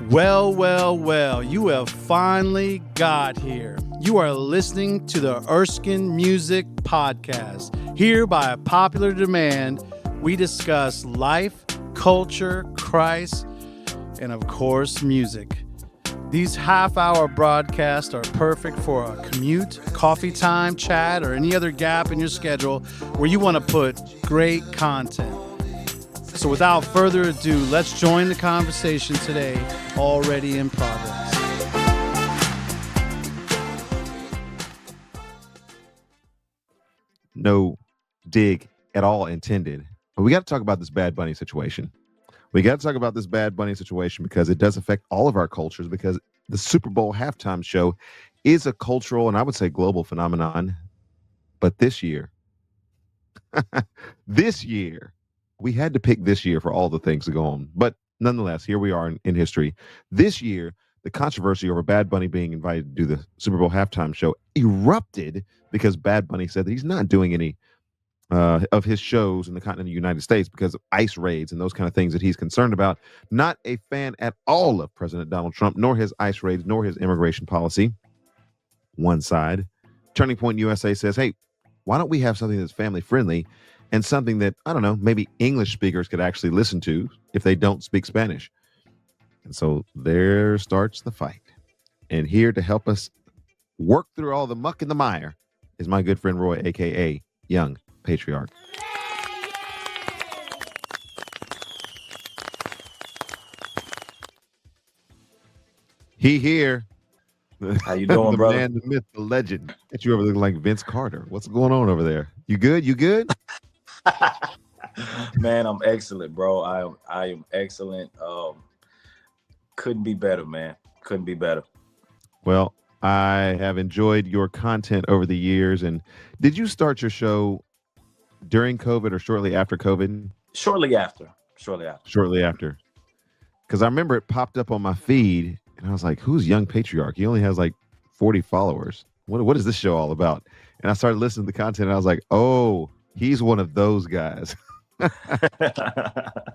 Well, you have finally got here. You are listening to the Erskin Music Podcast. Here, by popular demand, we discuss life, culture, Christ, and of course, music. These half-hour broadcasts are perfect for a commute, coffee time, chat, or any other gap in your schedule where you want to put great content. So without further ado, let's join the conversation today, already in progress. No dig at all intended. But we got to talk about this Bad Bunny situation. Because it does affect all of our cultures, because the Super Bowl halftime show is a cultural and I would say global phenomenon. But this year, we had to pick this year for all the things to go on. But nonetheless, here we are in history. This year, the controversy over Bad Bunny being invited to do the Super Bowl halftime show erupted because Bad Bunny said that he's not doing any of his shows in the continental United States because of ICE raids and those kind of things that he's concerned about. Not a fan at all of President Donald Trump, nor his ICE raids, nor his immigration policy. One side. Turning Point USA says, hey, why don't we have something that's family friendly and something that, I don't know, maybe English speakers could actually listen to if they don't speak Spanish. And so there starts the fight. And here to help us work through all the muck and the mire is my good friend Roy, a.k.a. Young Patriarch. He here. How you doing, the brother? Man, the myth, the legend. That you ever looking like Vince Carter. What's going on over there? You good? You good? Man, I'm excellent, bro. I am excellent. Couldn't be better, man. Couldn't be better. Well, I have enjoyed your content over the years. And did you start your show during COVID or shortly after COVID? Shortly after. Shortly after. Because I remember it popped up on my feed and I was like, who's Young Patriarch? He only has like 40 followers. What is this show all about? And I started listening to the content and I was like, oh, he's one of those guys.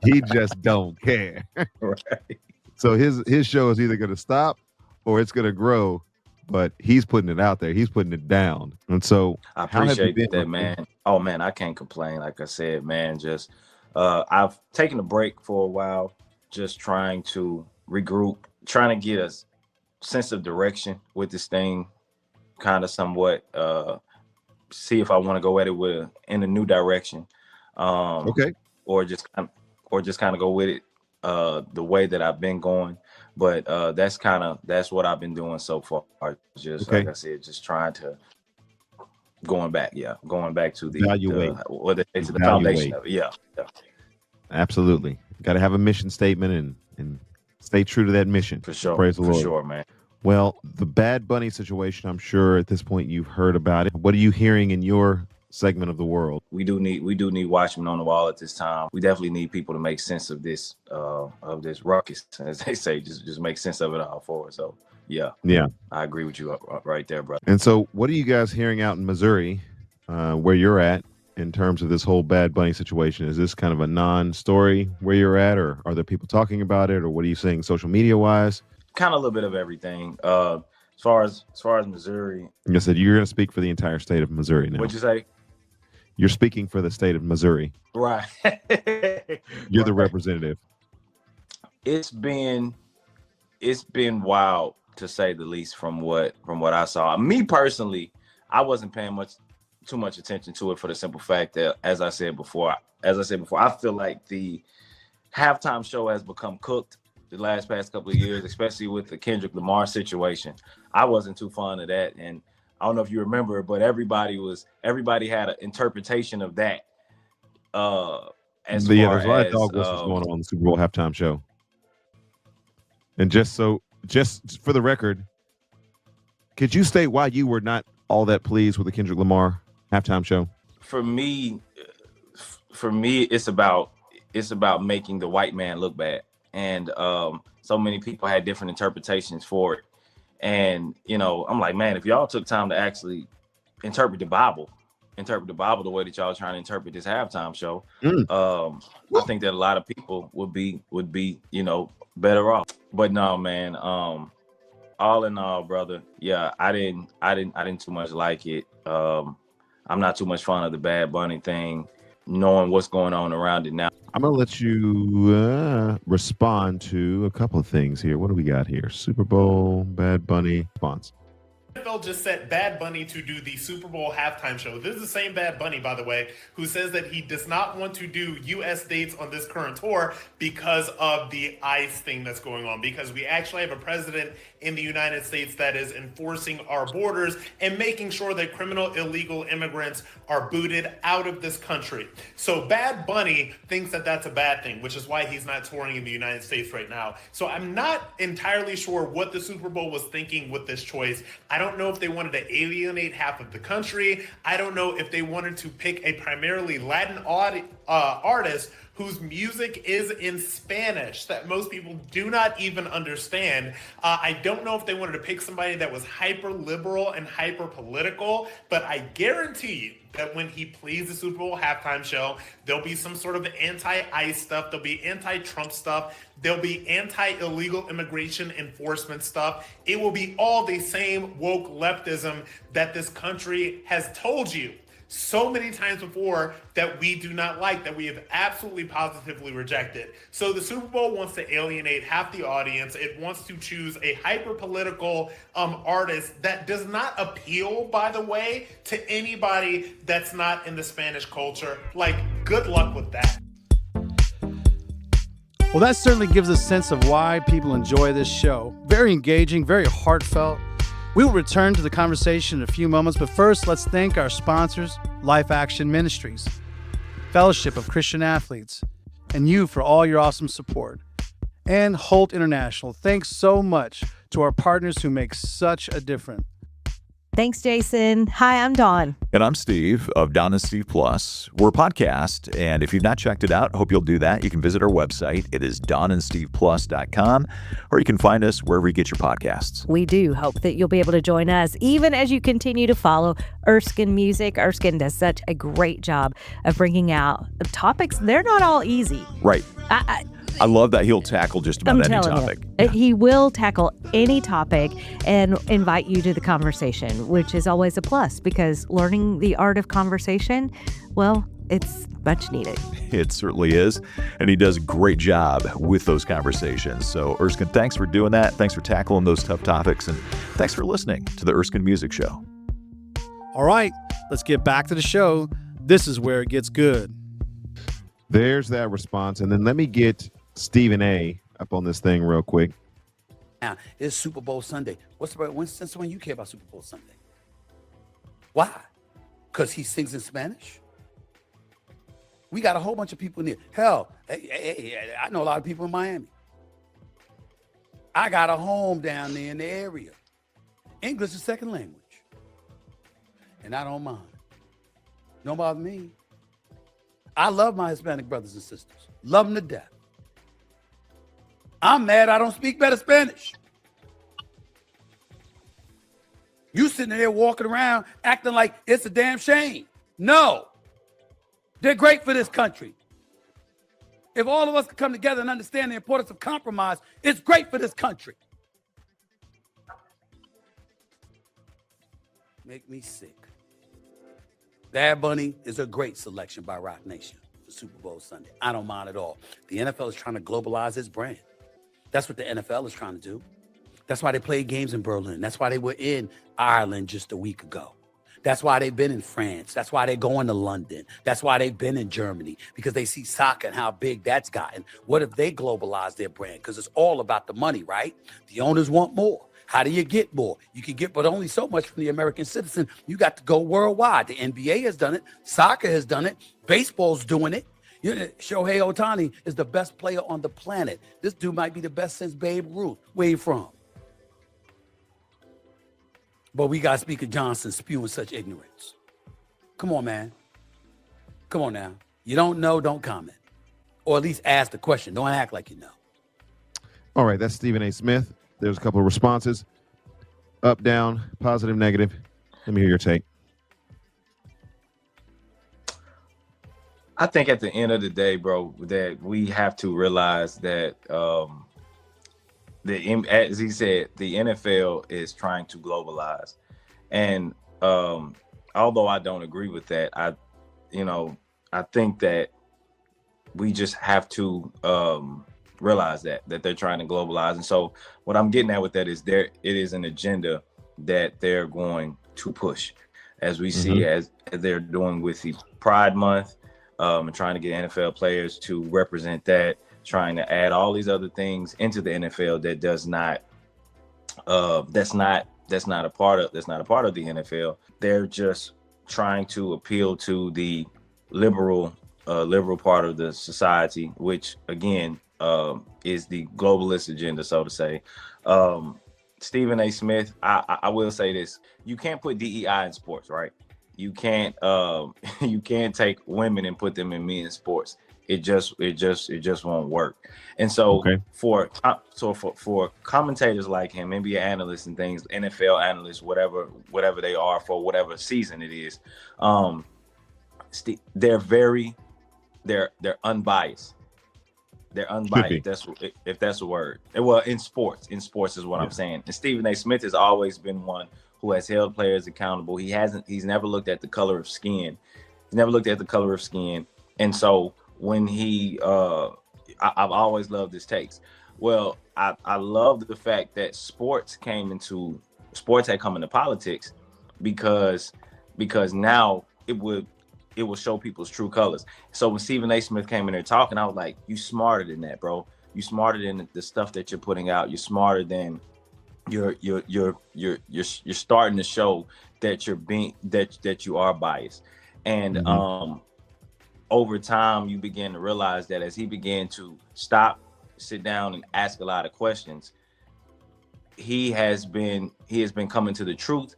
He just don't care. Right. So his show is either going to stop or it's going to grow, but he's putting it out there. He's putting it down. And so I appreciate that, man. Oh, man, I can't complain. Like I said, man, just I've taken a break for a while, just trying to regroup, trying to get a sense of direction with this thing, kind of somewhat see if I want to go at it in a new direction. Okay. Or just kind of go with it the way that I've been going. But that's what I've been doing so far. Just okay. Like I said, just trying to going back to the foundation of it. Yeah. Absolutely. Got to have a mission statement and stay true to that mission. For sure. Praise the Lord. For sure, man. Well, the Bad Bunny situation, I'm sure at this point you've heard about it. What are you hearing in your segment of the world? We do need watchmen on the wall at this time. We definitely need people to make sense of this ruckus, as they say, just make sense of it all for us. So yeah, I agree with you right there, brother. And so what are you guys hearing out in Missouri, where you're at, in terms of this whole Bad Bunny situation? Is this kind of a non-story where you're at, or are there people talking about it, or what are you seeing social media wise? Kind of a little bit of everything. As far as Missouri, you said you're going to speak for the entire state of Missouri now. What'd you say? You're speaking for the state of Missouri. Right. You're the representative. It's been wild, to say the least, from what I saw. Me personally, I wasn't paying too much attention to it for the simple fact that, as I said before, I feel like the halftime show has become cooked the past couple of years, especially with the Kendrick Lamar situation. I wasn't too fond of that, and I don't know if you remember, but everybody had an interpretation of that. There's a lot of dog whistles going on the Super Bowl halftime show. And just for the record, could you state why you were not all that pleased with the Kendrick Lamar halftime show? For me, it's about making the white man look bad, and so many people had different interpretations for it. And I'm like, man, if y'all took time to actually interpret the Bible the way that y'all are trying to interpret this halftime show, I think that a lot of people would be better off. But no, man. All in all, brother. Yeah, I didn't too much like it. I'm not too much fond of the Bad Bunny thing, knowing what's going on around it now. I'm gonna let you respond to a couple of things here. What do we got here? Super Bowl, Bad Bunny response. NFL just set Bad Bunny to do the Super Bowl halftime show. This is the same Bad Bunny, by the way, who says that he does not want to do U.S. dates on this current tour because of the ICE thing that's going on. Because we actually have a president in the United States that is enforcing our borders and making sure that criminal illegal immigrants are booted out of this country. So Bad Bunny thinks that that's a bad thing, which is why he's not touring in the United States right now. So I'm not entirely sure what the Super Bowl was thinking with this choice. I don't know if they wanted to alienate half of the country. I don't know if they wanted to pick a primarily Latin artist whose music is in Spanish that most people do not even understand. I don't know if they wanted to pick somebody that was hyper liberal and hyper political, but I guarantee you that when he plays the Super Bowl halftime show, there'll be some sort of anti-ICE stuff, there'll be anti-Trump stuff, there'll be anti-illegal immigration enforcement stuff. It will be all the same woke leftism that this country has told you so many times before that we do not like, that we have absolutely positively rejected. So the Super Bowl wants to alienate half the audience. It wants to choose a hyper-political artist that does not appeal, by the way, to anybody that's not in the Spanish culture. Like, good luck with that. Well, that certainly gives a sense of why people enjoy this show. Very engaging, very heartfelt. We will return to the conversation in a few moments, but first, let's thank our sponsors, Life Action Ministries, Fellowship of Christian Athletes, and you for all your awesome support. And Holt International. Thanks so much to our partners who make such a difference. Thanks, Jason. Hi, I'm Dawn. And I'm Steve of Don and Steve Plus. We're a podcast, and if you've not checked it out, I hope you'll do that. You can visit our website. It is donandsteveplus.com, or you can find us wherever you get your podcasts. We do hope that you'll be able to join us, even as you continue to follow Erskin Music. Erskin does such a great job of bringing out topics. They're not all easy. Right. I love that he'll tackle just about any topic. He will tackle any topic and invite you to the conversation, which is always a plus because learning the art of conversation, well, it's much needed. It certainly is. And he does a great job with those conversations. So, Erskin, thanks for doing that. Thanks for tackling those tough topics. And thanks for listening to the Erskin Music Show. All right, let's get back to the show. This is where it gets good. There's that response. And then let me get Stephen A. up on this thing real quick. Now, it's Super Bowl Sunday. Since when you care about Super Bowl Sunday? Why? Because he sings in Spanish? We got a whole bunch of people in here. Hell, I know a lot of people in Miami. I got a home down there in the area. English is second language. And I don't mind. Don't bother me. I love my Hispanic brothers and sisters. Love them to death. I'm mad I don't speak better Spanish. You sitting there walking around acting like it's a damn shame. No. They're great for this country. If all of us could come together and understand the importance of compromise, it's great for this country. Make me sick. Bad Bunny is a great selection by Rock Nation for Super Bowl Sunday. I don't mind at all. The NFL is trying to globalize its brand. That's what the NFL is trying to do. That's why they played games in Berlin. That's why they were in Ireland just a week ago. That's why they've been in France. That's why they're going to London. That's why they've been in Germany, because they see soccer and how big that's gotten. What if they globalize their brand? Because it's all about the money, right? The owners want more. How do you get more? You can get, but only so much from the American citizen. You got to go worldwide. The NBA has done it. Soccer has done it. Baseball's doing it. Shohei Ohtani is the best player on the planet. This dude might be the best since Babe Ruth. Where you from? But we got Speaker Johnson spewing such ignorance. Come on, man. Come on now. You don't know, don't comment. Or at least ask the question. Don't act like you know. All right, that's Stephen A. Smith. There's a couple of responses. Up, down, positive, negative. Let me hear your take. I think at the end of the day, bro, that we have to realize that as he said, the NFL is trying to globalize, and although I don't agree with that, I think that we just have to realize that they're trying to globalize. And so what I'm getting at with that is it is an agenda that they're going to push, as we see as they're doing with the Pride Month, and trying to get NFL players to represent that, trying to add all these other things into the NFL that does not that's not a part of the NFL. They're just trying to appeal to the liberal part of the society, which again is the globalist agenda, so to say. Stephen A. Smith, I will say this: you can't put DEI in sports, right? You can't take women and put them in men's sports. It just won't work. And so for commentators like him, NBA analysts and things, NFL analysts, whatever they are for whatever season it is, they're unbiased. They're unbiased. If that's a word. Well, in sports is what I'm saying. And Stephen A. Smith has always been one who has held players accountable. He's never looked at the color of skin. And so when I've always loved his takes. Well, I love the fact that sports had come into politics because now it will show people's true colors. So when Stephen A. Smith came in there talking, I was like, you smarter than that, bro. You smarter than the stuff that you're putting out. You're smarter than you're starting to show that that you are biased. And over time you begin to realize that as he began to sit down and ask a lot of questions, he has been coming to the truth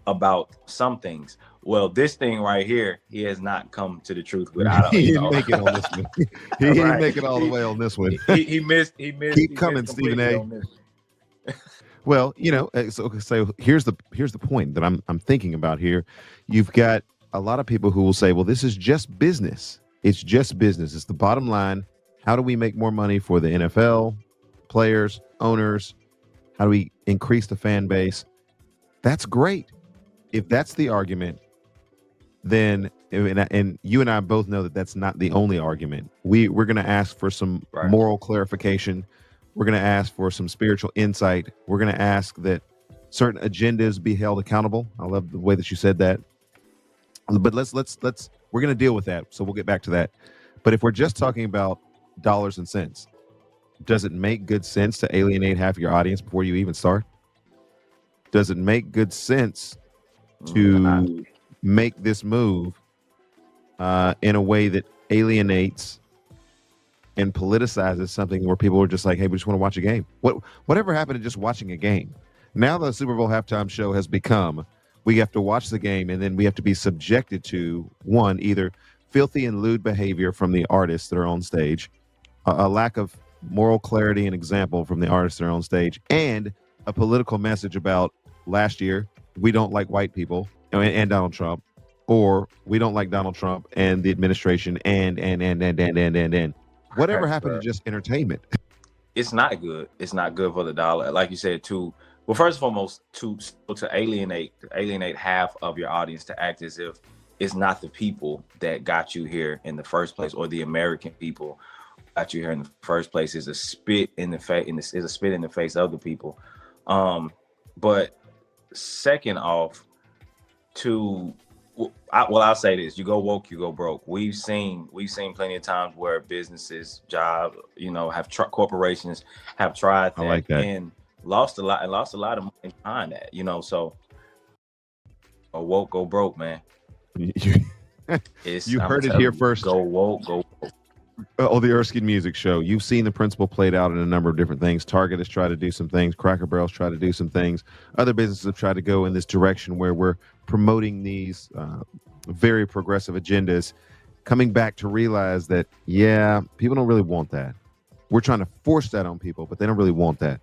about some things. Well, this thing right here, he has not come to the truth without. He didn't make it on this one. He didn't make it all the way on this one. He missed. Keep coming, Stephen A. Well, so here's the point that I'm thinking about here. You've got a lot of people who will say, well, this is just business. It's just business. It's the bottom line. How do we make more money for the NFL, players, owners? How do we increase the fan base? That's great. If that's the argument, then, and you and I both know that that's not the only argument. We're going to ask for some moral clarification. We're going to ask for some spiritual insight. We're going to ask that certain agendas be held accountable. I love the way that you said that. But let's we're going to deal with that. So we'll get back to that. But if we're just talking about dollars and cents, does it make good sense to alienate half of your audience before you even start? Does it make good sense to make this move in a way that alienates and politicizes something where people are just like, hey, we just want to watch a game? Whatever happened to just watching a game? Now the Super Bowl halftime show has become, we have to watch the game and then we have to be subjected to, one, either filthy and lewd behavior from the artists that are on stage, a lack of moral clarity and example from the artists that are on stage, and a political message about last year, we don't like white people and Donald Trump, or we don't like Donald Trump and the administration and. Whatever happened to just entertainment? It's not good. It's not good for the dollar. Like you said, first and foremost, to alienate half of your audience, to act as if it's not the people that got you here in the first place, or the American people got you here in the first place, is a spit in the face of the people. But second off, I'll say this: you go woke, you go broke. We've seen plenty of times where businesses, corporations have tried that, and lost a lot of money behind that. So go woke, go broke, man. You heard it here first. Go woke, go woke. Oh, the Erskin Music Show. You've seen the principle played out in a number of different things. Target has tried to do some things. Cracker Barrel's tried to do some things. Other businesses have tried to go in this direction where we're promoting these very progressive agendas, coming back to realize that, people don't really want that. We're trying to force that on people, but they don't really want that.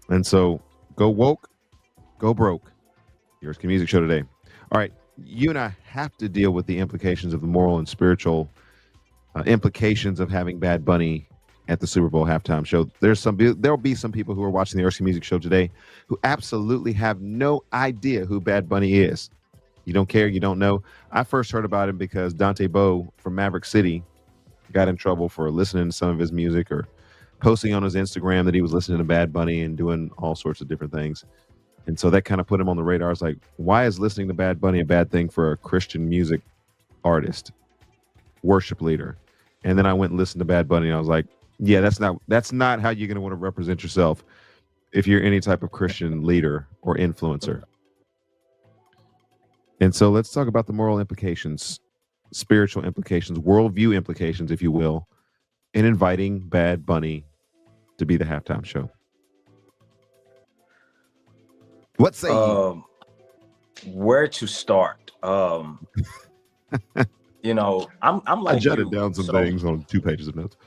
And so go woke, go broke. The Erskin Music Show today. All right. You and I have to deal with the implications of the moral and spiritual implications of having Bad Bunny at the Super Bowl halftime show. There'll be some people who are watching the Erskin Music Show today who absolutely have no idea who Bad Bunny is. You don't care, you don't know. I first heard about him because Dante Bowe from Maverick City got in trouble for listening to some of his music or posting on his Instagram that he was listening to Bad Bunny and doing all sorts of different things. And so that kind of put him on the radar. I was like, why is listening to Bad Bunny a bad thing for a Christian music artist, worship leader? And then I went and listened to Bad Bunny and I was like, yeah, that's not how you're going to want to represent yourself if you're any type of Christian leader or influencer. And so let's talk about the moral implications, spiritual implications, worldview implications, if you will, in inviting Bad Bunny to be the halftime show. What say you? Where to start? You know, I'm like I jotted you, down some so, things on 2 pages of notes.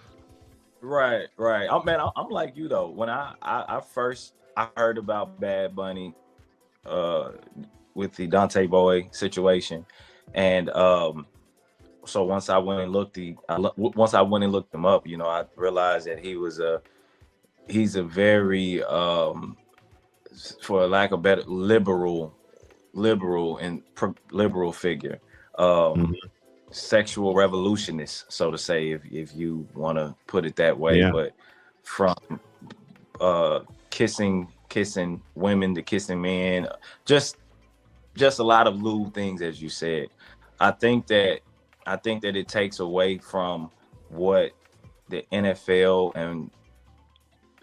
Right. Oh man, I'm like you though. When I first heard about Bad Bunny, with the Dante Bowe situation, and so once I went and looked him up, you know, I realized that he's a very for lack of better liberal figure, sexual revolutionist, so to say, if you want to put it that way. Yeah. But from kissing women to kissing men, just a lot of lewd things, as you said. I think that it takes away from what the NFL and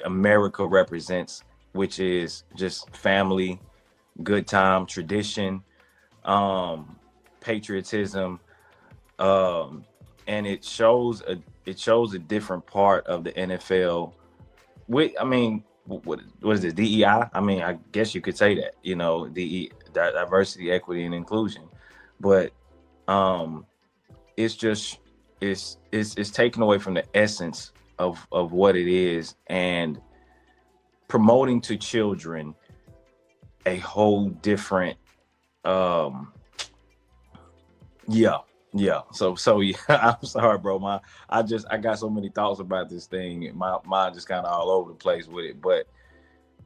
America represents, which is just family, good time, tradition, patriotism, and it shows a different part of the NFL. I mean, what is this, DEI? I mean, I guess you could say that, you know, diversity, equity, and inclusion, but it's just it's taken away from the essence of what it is, and promoting to children a whole different yeah. So yeah, I'm sorry, bro. I got so many thoughts about this thing. My mind just kind of all over the place with it. But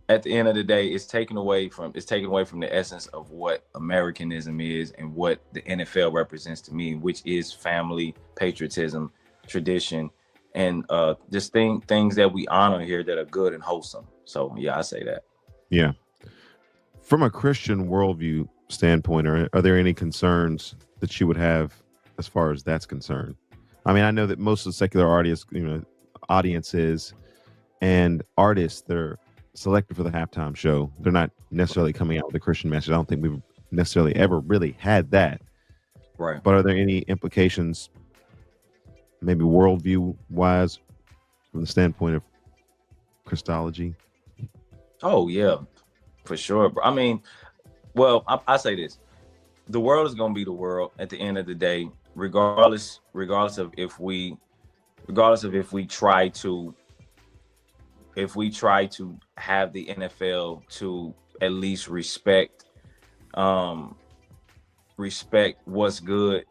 at the end of the day, it's taken away from the essence of what Americanism is and what the NFL represents to me, which is family, patriotism, tradition, and just things that we honor here that are good and wholesome. So yeah, I say that. Yeah. From a Christian worldview standpoint, are there any concerns that you would have as far as that's concerned? I mean, I know that most of the secular audiences and artists that are selected for the halftime show, they're not necessarily coming out with a Christian message. I don't think we've necessarily ever really had that. Right. But are there any implications, maybe worldview wise, from the standpoint of Christology? Oh yeah, for sure. I mean, well, I say this: the world is going to be the world at the end of the day, regardless of if we try to have the NFL to at least respect what's good.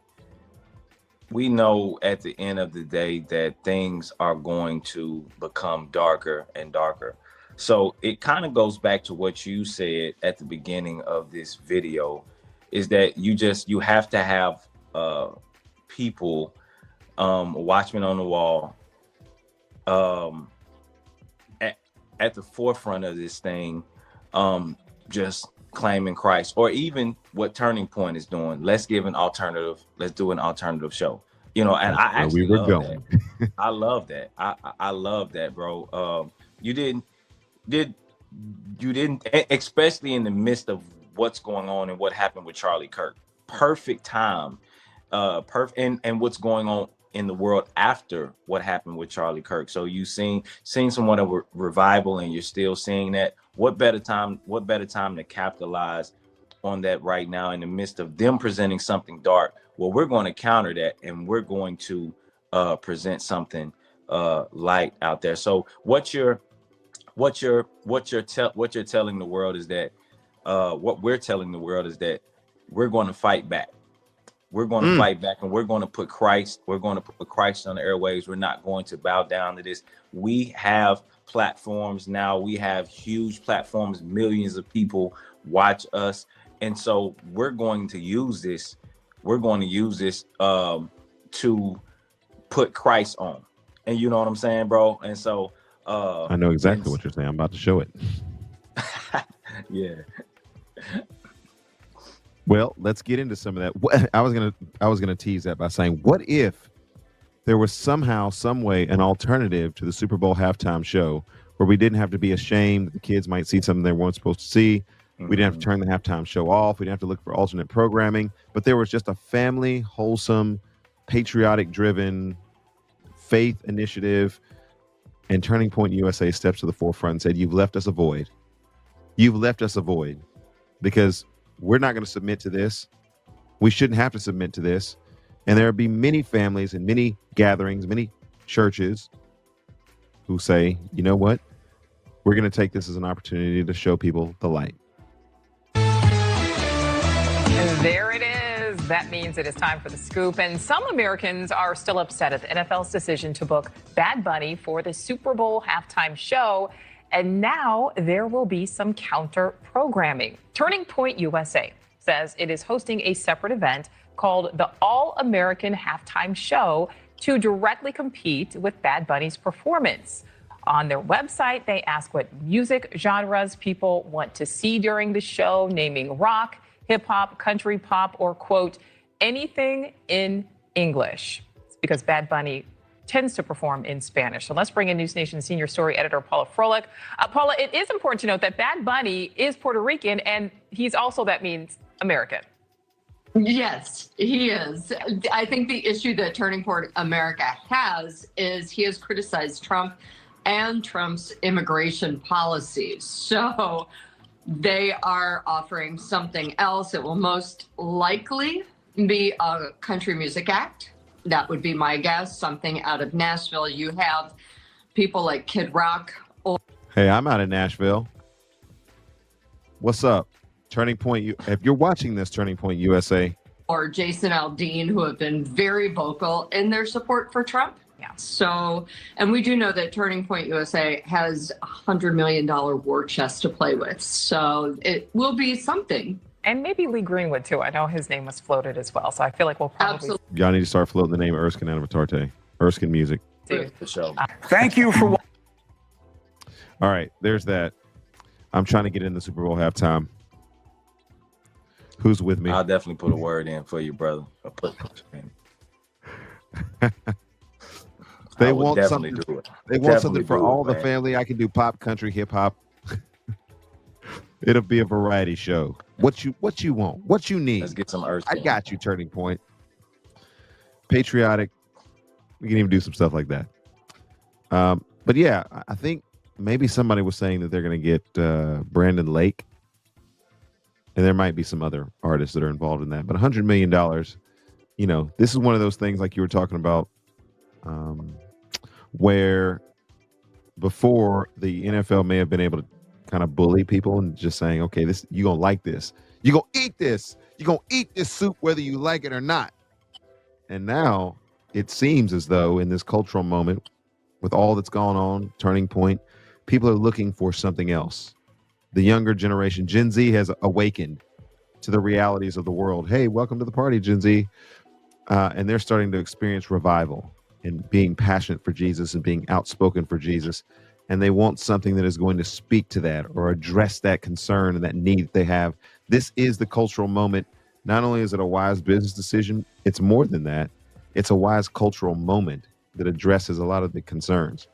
We know at the end of the day that things are going to become darker and darker. So it kind of goes back to what you said at the beginning of this video, is that you have to have people, watchmen on the wall, at the forefront of this thing, just claiming Christ, or even what Turning Point is doing. Let's do an alternative show. You know, and I actually love that. I love that. I love that, bro. You didn't, especially in the midst of what's going on and what happened with Charlie Kirk. Perfect time, and what's going on in the world after what happened with Charlie Kirk. So you seen somewhat of a revival, and you're still seeing that. What better time to capitalize on that right now in the midst of them presenting something dark? Well, we're going to counter that, and we're going to present something light out there. So what you're telling the world is that what we're telling the world is that we're going to fight back. We're going to fight back, and we're going to put Christ on the airwaves. We're not going to bow down to this. We have platforms now. We have huge platforms. Millions of people watch us. And so we're going to use this. We're going to use this to put Christ on. And you know what I'm saying, bro? And so I know exactly what you're saying. I'm about to show it. Yeah. Well, let's get into some of that. I was gonna tease that by saying, what if there was somehow, some way, an alternative to the Super Bowl halftime show where we didn't have to be ashamed that the kids might see something they weren't supposed to see. We didn't have to turn the halftime show off. We didn't have to look for alternate programming. But there was just a family, wholesome, patriotic-driven faith initiative. And Turning Point USA steps to the forefront and said, "You've left us a void. You've left us a void because we're not going to submit to this. We shouldn't have to submit to this." And there will be many families and many gatherings, many churches who say, "You know what? We're going to take this as an opportunity to show people the light." And there it is. That means it is time for the scoop. And some Americans are still upset at the NFL's decision to book Bad Bunny for the Super Bowl halftime show. And now there will be some counter programming. Turning Point USA says it is hosting a separate event called the All-American Halftime Show to directly compete with Bad Bunny's performance. On their website, they ask what music genres people want to see during the show, naming rock, hip hop, country pop, or, quote, anything in English. It's because Bad Bunny tends to perform in Spanish. So let's bring in News Nation senior story editor Paula Froelich. Paula, it is important to note that Bad Bunny is Puerto Rican, and he's also, that means, American. Yes, he is. I think the issue that Turning Point America has is he has criticized Trump and Trump's immigration policies. So they are offering something else. It will most likely be a country music act. That would be my guess. Something out of Nashville. You have people like Kid Rock. Hey, I'm out of Nashville. What's up? Turning Point. If you're watching this, Turning Point USA. Or Jason Aldean, who have been very vocal in their support for Trump. Yeah. So, and we do know that Turning Point USA has $100 million war chest to play with. So it will be something. And maybe Lee Greenwood, too. I know his name was floated as well. So I feel like we'll probably... Absolutely. Y'all need to start floating the name Erskin out of Atarte. Erskin music. The show. Thank you for... All right, there's that. I'm trying to get in the Super Bowl halftime. Who's with me? I'll definitely put a word in for you, brother. They want something. They want something for all the family. I can do pop, country, hip hop. It'll be a variety show. What you want? What you need? Let's get some Earth. I got you. Turning Point. Patriotic. We can even do some stuff like that. But yeah, I think maybe somebody was saying that they're going to get Brandon Lake. And there might be some other artists that are involved in that. But $100 million, you know, this is one of those things like you were talking about where before the NFL may have been able to kind of bully people and just saying, okay, this you're going to like this. You're going to eat this. You're going to eat this soup whether you like it or not. And now it seems as though in this cultural moment with all that's gone on, Turning Point, people are looking for something else. The younger generation, Gen Z, has awakened to the realities of the world. Hey, welcome to the party, Gen Z. And they're starting to experience revival and being passionate for Jesus and being outspoken for Jesus. And they want something that is going to speak to that or address that concern and that need that they have. This is the cultural moment. Not only is it a wise business decision, it's more than that. It's a wise cultural moment that addresses a lot of the concerns.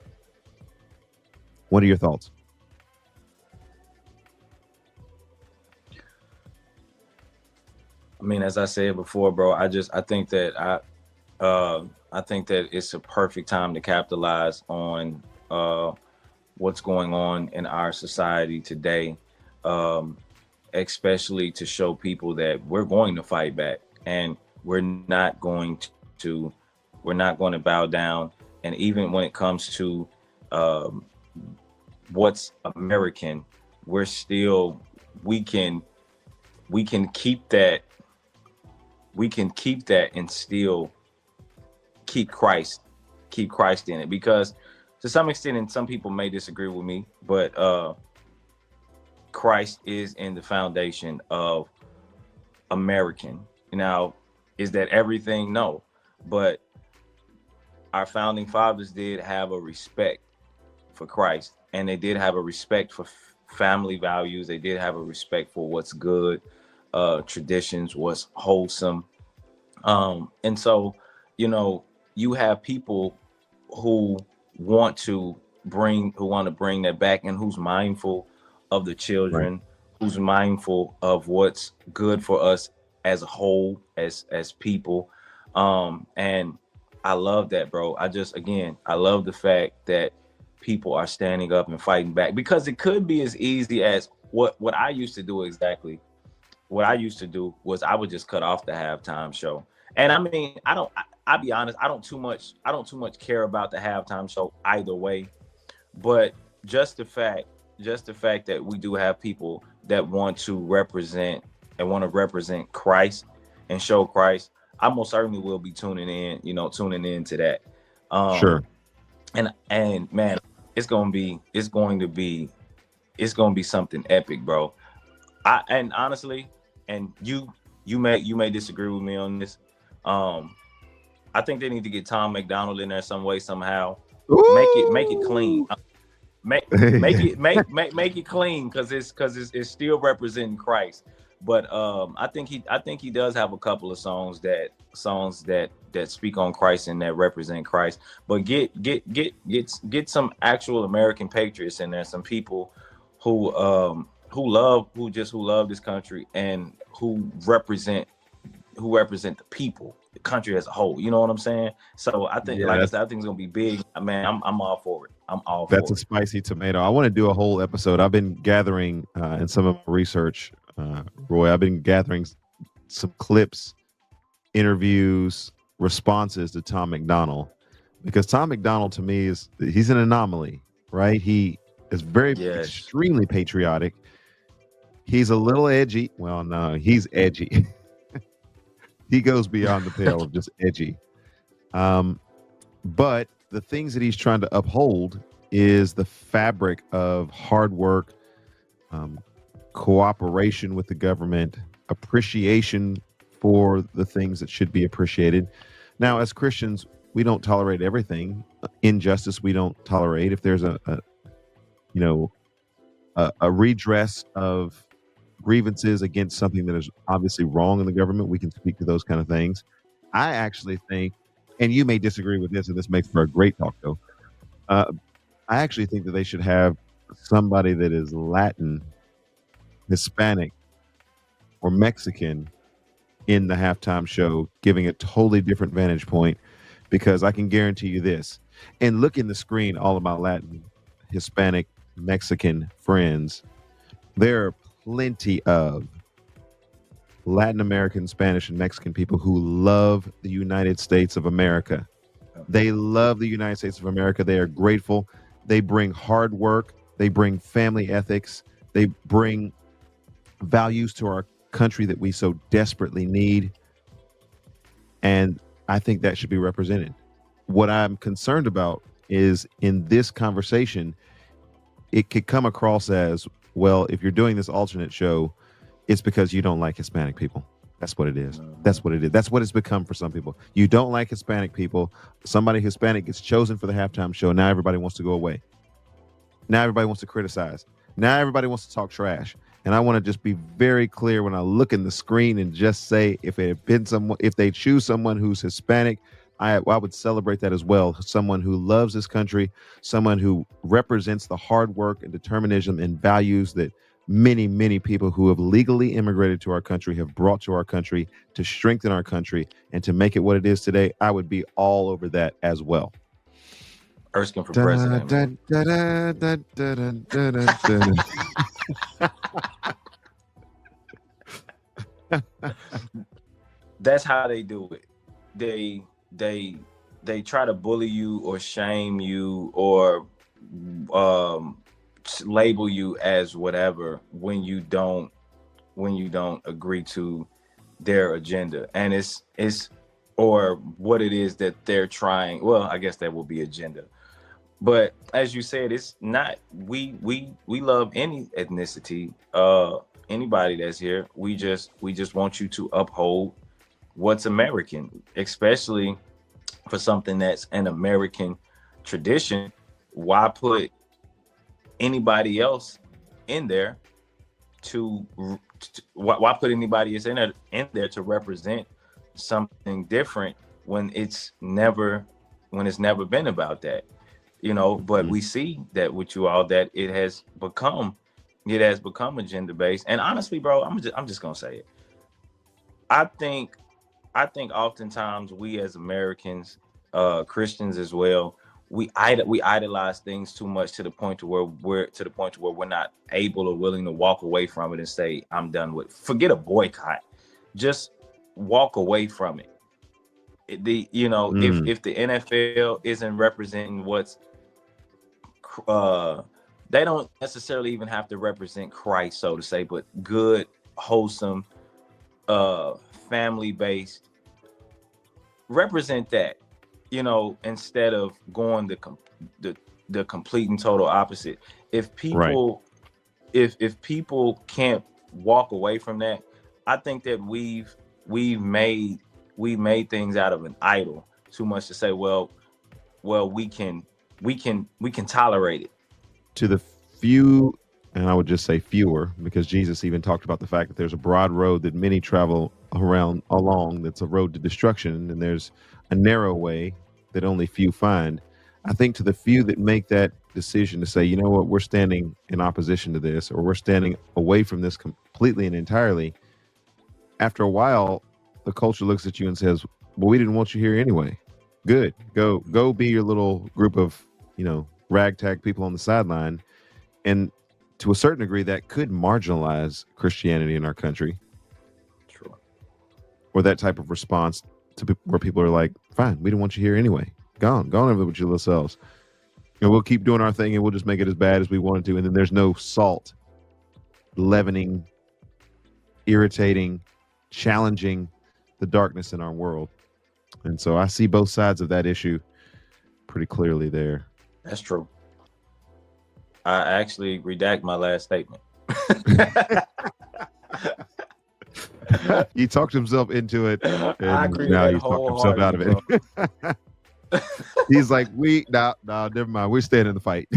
What are your thoughts? I mean, as I said before, bro, I think that it's a perfect time to capitalize on what's going on in our society today, especially to show people that we're going to fight back and we're not going to bow down. And even when it comes to what's American, we can keep that we can keep that and still keep Christ in it, because to some extent, and some people may disagree with me, but Christ is in the foundation of American. Now, is that everything? No, but our founding fathers did have a respect for Christ, and they did have a respect for family values. They did have a respect for what's good, traditions, what's wholesome. And so, you know, you have people who want to bring that back, and who's mindful of the children, who's mindful of what's good for us as a whole, as people. And I love that, bro. I love the fact that people are standing up and fighting back, because it could be as easy as what I used to do. Exactly what I used to do was I would just cut off the halftime show. And I mean, I'll be honest, I don't too much care about the halftime show either way. But just the fact that we do have people that want to represent Christ and show Christ, I most certainly will be tuning in to that. Sure. And man, it's going to be something epic, bro. And honestly, and you may disagree with me on this. I think they need to get Tom McDonald in there some way, somehow. Ooh. Make it clean. Make it clean, because it's still representing Christ. But I think he does have a couple of songs that speak on Christ and that represent Christ. But get some actual American patriots in there, some people who love this country and who represent the people, the country as a whole. You know what I'm saying? So I think, I said, I think it's gonna be big. Man, I'm all for it. That's a spicy tomato. I want to do a whole episode. I've been gathering in some of my research, Roy. I've been gathering some clips, interviews, responses to Tom McDonald, because Tom McDonald to me he's an anomaly, right? He is extremely patriotic. He's a little edgy. Well, no, he's edgy. He goes beyond the pale of just edgy. But the things that he's trying to uphold is the fabric of hard work, cooperation with the government, appreciation for the things that should be appreciated. Now, as Christians, we don't tolerate everything. Injustice, we don't tolerate. If there's a redress of grievances against something that is obviously wrong in the government, we can speak to those kind of things. I actually think, and you may disagree with this, and this makes for a great talk show, I actually think that they should have somebody that is Latin, Hispanic, or Mexican in the halftime show, giving a totally different vantage point, because I can guarantee you this, and look in the screen, all of my Latin, Hispanic, Mexican friends, there are plenty of Latin American, Spanish, and Mexican people who love the United States of America. They love the United States of America. They are grateful. They bring hard work. They bring family ethics. They bring values to our country that we so desperately need. And I think that should be represented. What I'm concerned about is, in this conversation, it could come across as, well, if you're doing this alternate show, it's because you don't like Hispanic people. That's what it is. That's what it is. That's what it's become for some people. You don't like Hispanic people. Somebody Hispanic gets chosen for the halftime show. Now everybody wants to go away. Now everybody wants to criticize. Now everybody wants to talk trash. And I want to just be very clear when I look in the screen and just say, if they choose someone who's Hispanic, I would celebrate that as well. Someone who loves this country, someone who represents the hard work and determinism and values that many, many people who have legally immigrated to our country have brought to our country to strengthen our country and to make it what it is today. I would be all over that as well. Erskin for president. That's how they do it. They try to bully you or shame you or label you as whatever when you don't agree to their agenda, and it's or what it is that they're trying. Well, I guess that will be agenda. But as you said, it's not, we love any ethnicity, anybody that's here. We just want you to uphold what's American, especially for something that's an American tradition. Why put anybody else in there why put anybody else in there to represent something different when it's never been about that, you know? But we see that with you all, that it has become agenda based. And honestly, bro, I'm just gonna say it. I think oftentimes we as Americans, Christians as well, we idolize things too much to the point to where we're not able or willing to walk away from it and say, I'm done with it. Forget a boycott, just walk away from it. If the NFL isn't representing what's they don't necessarily even have to represent Christ, so to say, but good, wholesome, family based, represent that, you know, instead of going the complete and total opposite. If people if people can't walk away from that, I think that we've made things out of an idol too much to say, well we can tolerate it. To the few, and I would just say fewer, because Jesus even talked about the fact that there's a broad road that many travel along that's a road to destruction, and there's a narrow way that only few find. I think to the few that make that decision to say, you know what, we're standing in opposition to this, or we're standing away from this completely and entirely, after a while, the culture looks at you and says, well, we didn't want you here anyway. Good. Go be your little group of, you know, ragtag people on the sideline. And to a certain degree, that could marginalize Christianity in our country. True. Or that type of response to where people are like, fine, we don't want you here anyway. Gone over with your little selves. And we'll keep doing our thing and we'll just make it as bad as we wanted to. And then there's no salt, leavening, irritating, challenging the darkness in our world. And so I see both sides of that issue pretty clearly there. That's true. I actually redact my last statement. He talked himself into it, and now he's talked himself out of it. He's like, no, never mind. We're staying in the fight.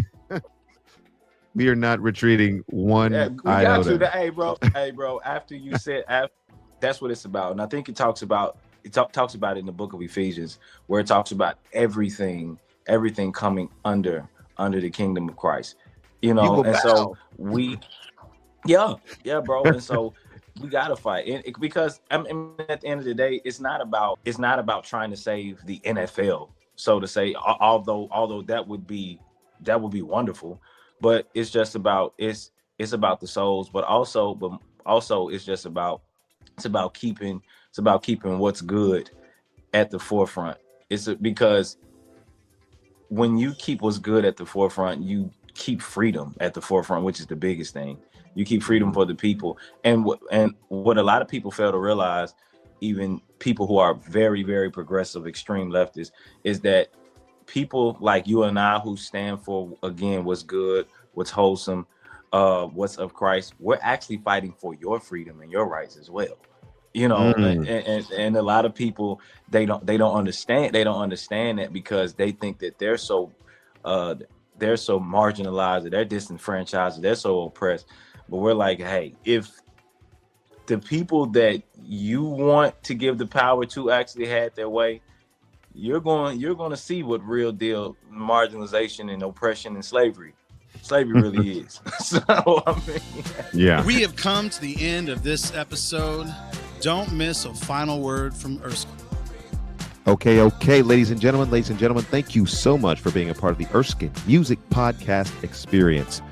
We are not retreating one iota. Hey, bro. After you said, that's what it's about, and I think it talks about it in the book of Ephesians, where it talks about everything coming under the kingdom of Christ. You know, and so bro. And so we gotta fight, because I mean, at the end of the day, it's not about trying to save the NFL, so to say. Although that would be wonderful, but it's just about it's about the souls, but also it's about keeping what's good at the forefront. Because when you keep what's good at the forefront, you keep freedom at the forefront, which is the biggest thing. You keep freedom for the people. And what a lot of people fail to realize, even people who are very, very progressive, extreme leftists, is that people like you and I, who stand for, again, what's good, what's wholesome, what's of Christ, we're actually fighting for your freedom and your rights as well. You know, and a lot of people, they don't understand that, because they think that they're so marginalized, they're disenfranchised, they're so oppressed. But we're like, hey, if the people that you want to give the power to actually had their way, you're going to see what real deal marginalization and oppression and slavery really is. So I mean, yeah, we have come to the end of this episode. Don't miss a final word from Erskin. Okay, ladies and gentlemen, thank you so much for being a part of the Erskin Music Podcast experience.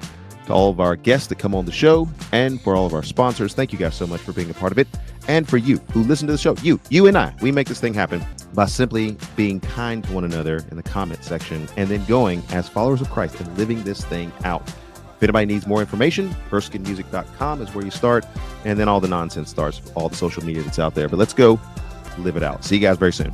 To all of our guests that come on the show, and for all of our sponsors, thank you guys so much for being a part of it. And for you who listen to the show, you and I, we make this thing happen by simply being kind to one another in the comment section, and then going as followers of Christ and living this thing out. If anybody needs more information, erskinmusic.com is where you start. And then all the nonsense starts, all the social media that's out there. But let's go live it out. See you guys very soon.